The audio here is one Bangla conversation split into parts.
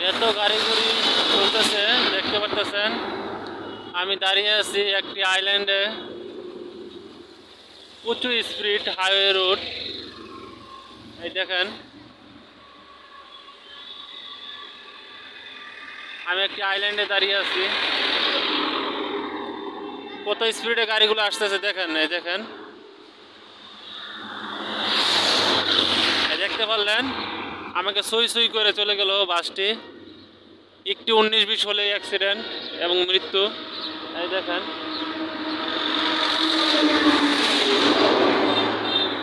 এত গাড়ি ঘুড়ি চলতেছে দেখতে পাচ্ছেন। আমি দাঁড়িয়ে আছি একটি আইল্যান্ডে, প্রচুর স্পিড হাইওয়ে রোড। এই দেখেন, আমি একটি আইল্যান্ডে দাঁড়িয়ে আছি, কত স্পিডে গাড়িগুলো আসতেছে দেখেন। এই দেখেন, দেখতে পারলেন আমাকে সুই সুই করে চলে গেল বাসটি। একটু 19-20 হলে অ্যাক্সিডেন্ট এবং মৃত্যু। এই দেখেন,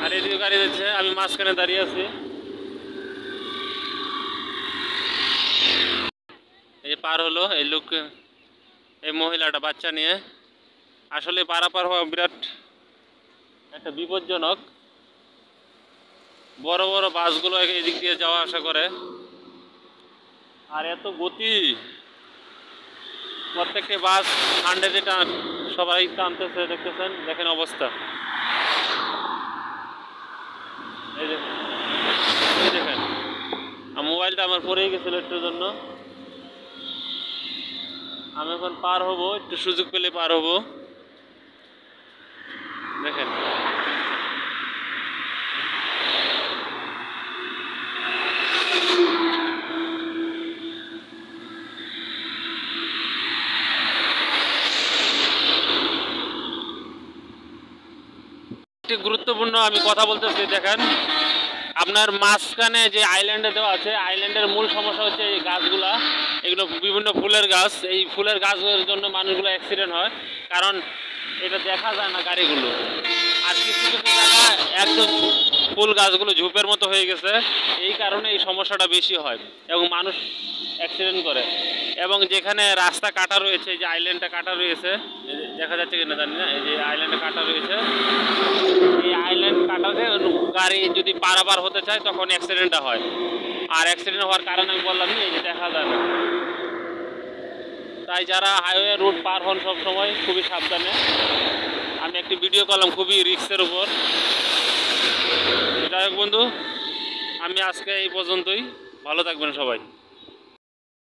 আর এদিকে গাড়ি যাচ্ছে, আমি মাঝখানে দাঁড়িয়ে আছি। এই পার হলো এই লোক, এই মহিলাটা বাচ্চা নিয়ে। আসলে পারাপার হওয়া বিরাট একটা বিপজ্জনক। বড় বড় বাসগুলো এদিক দিয়ে যাওয়া আসা করে, আর এত গতি, প্রত্যেকটি বাস 100-এ সবাই টানতেছে। দেখতেছেন, দেখেন অবস্থা। এই দেখেন, এই দেখেন, মোবাইলটা আমার পড়েই গেছিল একটুর জন্য। আমি এখন পার হব, একটু সুযোগ পেলে পার হব। দেখেন, গুরুত্বপূর্ণ আমি কথা বলতেছি। দেখেন, আপনার মাঝখানে যে আইল্যান্ডে দেওয়া আছে, আইল্যান্ডের মূল সমস্যা হচ্ছে এই গাছগুলা। এগুলো বিভিন্ন ফুলের গাছ। এই ফুলের গাছের জন্য মানুষগুলো অ্যাক্সিডেন্ট হয়, কারণ এটা দেখা যায় না গাড়িগুলো। আর কিছু কিছু জায়গা একদম ফুল গাছগুলো ঝোপের মতো হয়ে গেছে, এই কারণে এই সমস্যাটা বেশি হয় এবং মানুষ অ্যাক্সিডেন্ট করে। এবং যেখানে রাস্তা কাটা রয়েছে, যে আইল্যান্ডটা কাটা রয়েছে, দেখা যাচ্ছে কিনা জানি না, এই যে আইল্যান্ডে কাটা রয়েছে, এই আইল্যান্ড কাটাতে গাড়ি যদি পারাপার হতে চায় তখন অ্যাক্সিডেন্টটা হয়। আর অ্যাক্সিডেন্ট হওয়ার কারণ আমি বললাম, এই যে দেখা যায় না। তাই যারা হাইওয়ে রুট পার হন সব সময় খুবই সাবধানে। আমি একটি ভিডিও করলাম খুবই রিস্কের উপর। যাই হোক বন্ধু, আমি আজকে এই পর্যন্তই। ভালো থাকবেন সবাই।